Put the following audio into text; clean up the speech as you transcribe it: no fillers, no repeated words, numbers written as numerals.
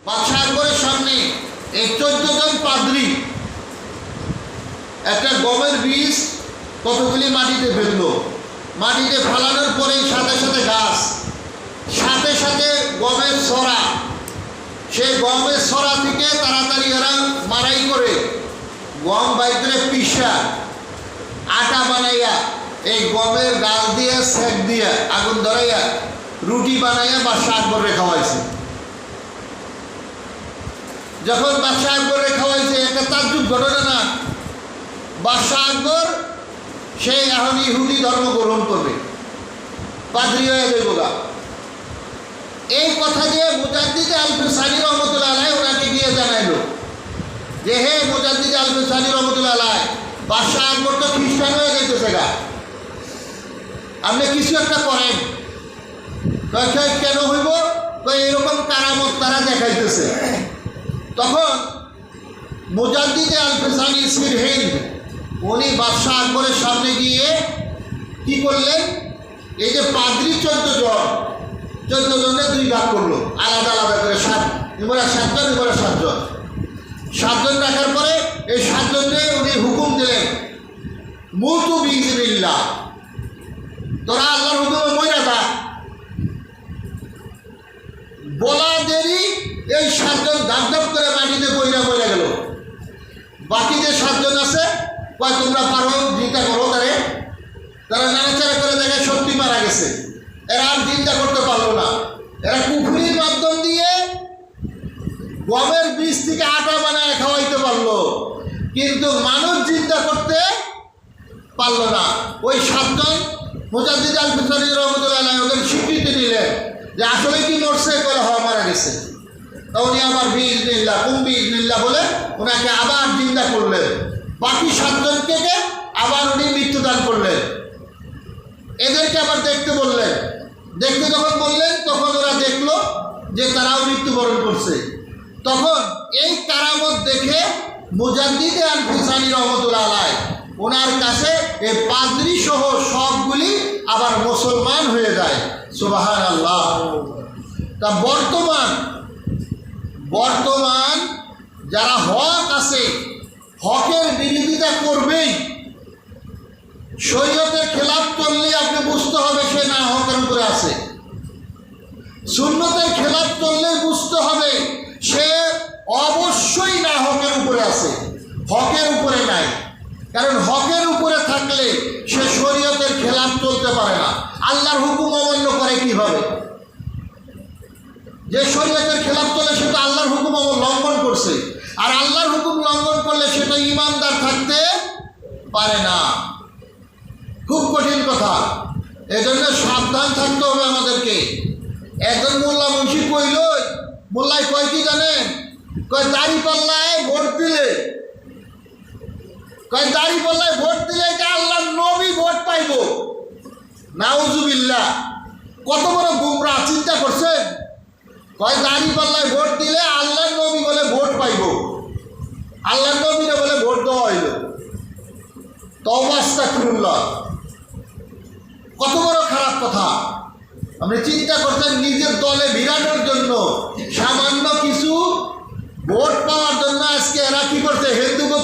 বাদশাহ আকবরের সামনে এই 14 জন পাদ্রী একটা গমের বীজ কতগুলি মাটিতে ফেললো। মাটিতে ফেলানোর পরে সাথে সাথে গাছ, সাথে সাথে গমের ছড়া, সেই গমের ছড়া থেকে তাড়াতাড়ি এরা মারাই করে গম বাইরে পিসা আটা বানাইয়া এই গমের গাছ দিয়ে সেক দিয়া আগুন ধরাইয়া রুটি বানাইয়া বাদশাহ আকবরে খাওয়াইছে। যখন বাদশাহ আকবরে খাওয়াইছে, একটা তাজ্জুব ঘটনা না, বাদশাহ আকবর সে এখন ইহুদি ধর্ম গ্রহণ করবে, পাদ্রী হয়ে যাইবগা। এই কথা যে মুজাদ্দিদ আল-ফিসানি রহমতুল্লাহ আলাইহি ওনাকে গিয়ে জানাইল যে হে মুজাদ্দিদ আল-ফিসানি রহমতুল্লাহ আলাইহি, বাদশাহ আকবর তো খ্রিস্টান হয়ে যাইতেছে গা, আপনি কিছু একটা করেন। কেন হইব? এরকম কারামত তারা দেখাইতেছে। তখন মুজাদ্দিদ আল-ফিসানি সিরহিন্দ উনি বাদশাহ আকবরের সামনে গিয়ে কি করলেন, এই যে পাদ্রী 14 জনের 2 ভাগ করলো, আলাদা আলাদা করে 7 জন রাখার পরে এই 7 জনকে উনি হুকুম দিলেন, মুতু বিইজনিল্লাহ, তোরা আল্লাহর হুকুমে মইরা থাক। বলা দেরি এই 7 জন ধাপ ধাপ করে মাটিতে মইরা গেল। বাকি যে 7 জন আছে, কয় তোমরা পারো, চিন্তা করো। তারা নাড়াচাড়া করে দেখে সত্যি মারা গেছে। এরা আর চিন্তা করতে পারলো না। এরা কুফরির মাধ্যম দিয়ে গমের বীজ থেকে আটা বানায় খাওয়াইতে পারলো, কিন্তু মানুষ চিন্তা করতে পারলো না। ওই 7 জন মুজাদ্দিদ আল-ফিসানি রহমতুল্লাহ আলাইহি ওদের স্বীকৃতি দিলেন যে আসলে কি মরছে, করে হওয়া মারা গেছে। তা উনি আবার বিইজনিল্লাহ বলে ওনাকে আবার চিন্তা করলেন। বাকি 7 জনকে আবার উনি মৃত্যুদান করলেন। এদেরকে আবার দেখতে বললেন। দেখতে যখন বললেন তখন ওরা দেখলো যে তারাও মৃত্যুবরণ করছে। তখন এই কারামত দেখে মুজাদ্দিদ আল-ফিসানি রহমতুল্লাহ আলাইহি ওনার কাছে এই পাদ্রী সহ সবগুলি আবার মুসলমান হয়ে যায়। সুবহানাল্লাহ। তা বর্তমান যারা হক আছে, হকের বিরোধিতা করবেই। শরীয়তের খেলাফ করলে আপনি বুঝতে হবে সে না হকের উপরে আছে। সুন্নতের খেলাফ করলে বুঝতে হবে সে অবশ্যই না হকের উপরে আছে, হকের উপরে নাই। কারণ হকের উপরে থাকলে সে শরীয়তের খেলাফ চলতে পারে না। আল্লাহর হুকুম অমান্য করে কিভাবে? যে শরীয়তের খেলাফ চলে সে তো আল্লাহর হুকুম লঙ্ঘন করছে। আর আল্লাহর হুকুম লঙ্ঘন করলে সেটা ঈমানদার থাকতে পারে না। খুব কঠিন কথা। এজন্য সাবধান থাকতে হবে আমাদেরকে। একজন মোল্লা মুন্সি কইল, মোল্লাই কয় কি জানেন, কয় দাড়িপাল্লায় ভোট দিলে, এটা আল্লাহর নবী ভোট পাইব। নাউজুবিল্লাহ, কত বড় গুমরা! চিন্তা করছেন? কয় দাড়িপাল্লায় ভোট দিলে আল্লাহর নবী বলে ভোট পাইব, আল্লাহর নবীরা বলে ভোট দেওয়া হইল। তওবা আস্তাগফিরুল্লাহ, কত বড় খারাপ কথা! আপনি চিন্তা করছেন নিজের দলে ভিড়ানোর জন্য, সামান্য কিছু ভোট পাওয়ার জন্য আজকে এরা কি করছে, হিন্দুকে